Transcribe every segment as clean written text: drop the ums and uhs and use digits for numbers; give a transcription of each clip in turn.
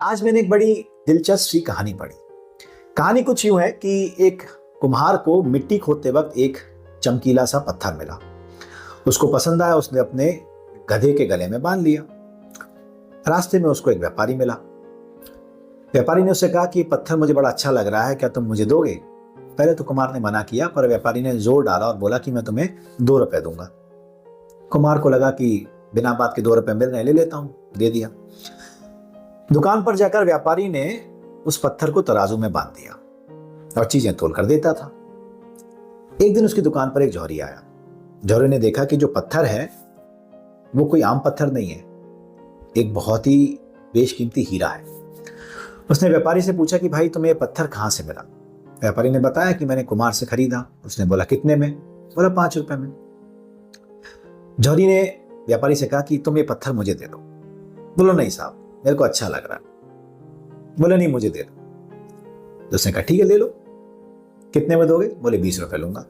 आज मैंने एक बड़ी दिलचस्प सी कहानी पढ़ी। कहानी कुछ यूं है कि एक कुम्हार को मिट्टी खोदते वक्त एक चमकीला सा पत्थर मिला। उसको पसंद आया, उसने अपने गधे के गले में बांध लिया। रास्ते में उसको एक व्यापारी मिला। व्यापारी ने उससे कहा कि पत्थर मुझे बड़ा अच्छा लग रहा है, क्या तुम मुझे दोगे? पहले तो कुम्हार ने मना किया, पर व्यापारी ने जोर डाला और बोला कि मैं तुम्हें 2 रुपए दूंगा। कुम्हार को लगा कि बिना बात के 2 रुपए मिल रहे, ले लेता हूं। दे दिया। दुकान पर जाकर व्यापारी ने उस पत्थर को तराजू में बांध दिया और चीजें तोल कर देता था। एक दिन उसकी दुकान पर एक जौहरी आया। जौहरी ने देखा कि जो पत्थर है वो कोई आम पत्थर नहीं है, एक बहुत ही बेशकीमती हीरा है। उसने व्यापारी से पूछा कि भाई तुम्हें ये पत्थर कहां से मिला? व्यापारी ने बताया कि मैंने कुम्हार से खरीदा। उसने बोला कितने में? बोला 5 रुपए में। जौहरी ने व्यापारी से कहा कि तुम ये पत्थर मुझे दे दो। बोलो नहीं साहब, मेरे को अच्छा लग रहा है। बोले नहीं, मुझे दे दो। तो उसने कहा ठीक है, ले लो। कितने में दोगे? बोले 20 रुपए लूंगा।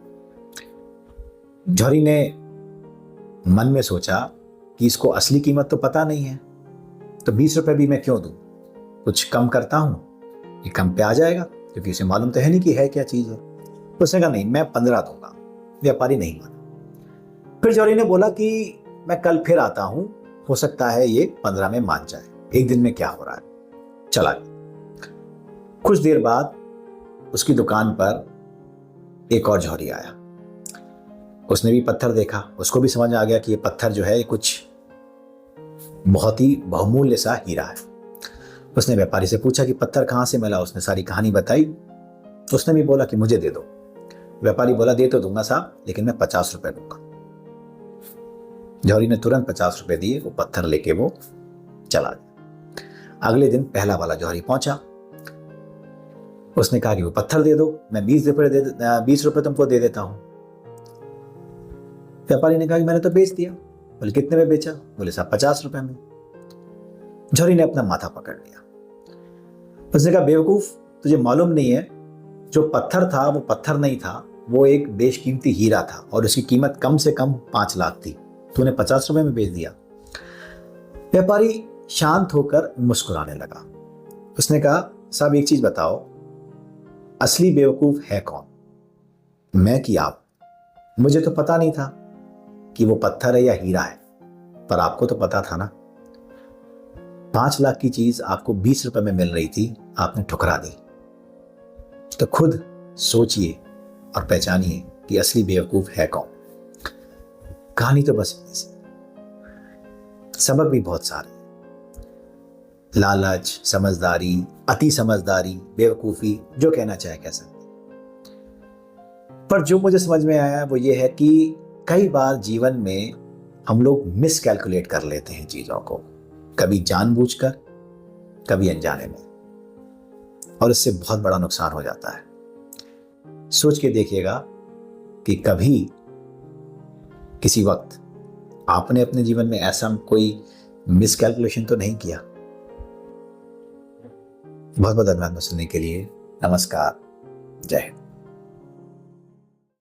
जौहरी ने मन में सोचा कि इसको असली कीमत तो पता नहीं है, तो 20 रुपए भी मैं क्यों दूं? कुछ कम करता हूं, ये कम पे आ जाएगा, क्योंकि उसे मालूम तो है नहीं कि है क्या चीज है। तो उसने कहा नहीं, मैं 15 दूंगा। व्यापारी नहीं माना। फिर जौहरी ने बोला कि मैं कल फिर आता हूं, हो सकता है ये 15 में मान जाए, एक दिन में क्या हो रहा है। चला गया। कुछ देर बाद उसकी दुकान पर एक और जौहरी आया। उसने भी पत्थर देखा। उसको भी समझ आ गया कि ये पत्थर जो है कुछ बहुत ही बहुमूल्य सा हीरा है। उसने व्यापारी से पूछा कि पत्थर कहां से मिला। उसने सारी कहानी बताई। उसने भी बोला कि मुझे दे दो। व्यापारी बोला दे तो दूंगा साहब, लेकिन मैं 50 रुपए दूंगा। जौहरी ने तुरंत 50 रुपए दिए। वो पत्थर लेके वो चला गया। अगले दिन पहला वाला जौहरी पहुंचा। उसने कहा कि वो पत्थर दे दो, मैं 20 रुपए तुमको दे देता हूं। व्यापारी ने कहा कि मैंने तो बेच दिया। बोले कितने में बेचा? बोले साहब 50 रुपए में। जौहरी ने अपना माथा पकड़ लिया। उसने कहा बेवकूफ, तुझे मालूम नहीं है, जो पत्थर था वो पत्थर नहीं था, वो एक बेशकीमती हीरा था और उसकी कीमत कम से कम 5 लाख थी। तूने 50 रुपए में बेच दिया। व्यापारी शांत होकर मुस्कुराने लगा। उसने कहा साहब एक चीज बताओ, असली बेवकूफ है कौन, मैं कि आप? मुझे तो पता नहीं था कि वो पत्थर है या हीरा है, पर आपको तो पता था ना। 5 लाख की चीज आपको 20 रुपए में मिल रही थी, आपने ठुकरा दी। तो खुद सोचिए और पहचानिए कि असली बेवकूफ है कौन। कहानी तो बस इतनी सी, सबक भी बहुत सारे। लालच, समझदारी, अति समझदारी, बेवकूफी, जो कहना चाहे कह सकते। पर जो मुझे समझ में आया वो ये है कि कई बार जीवन में हम लोग मिस कैलकुलेट कर लेते हैं चीजों को, कभी जानबूझकर, कभी अनजाने में, और इससे बहुत बड़ा नुकसान हो जाता है। सोच के देखिएगा कि कभी किसी वक्त आपने अपने जीवन में ऐसा कोई मिस कैलकुलेशन तो नहीं किया। बहुत बहुत धन्यवाद सुनने के लिए। नमस्कार। जय हिंद।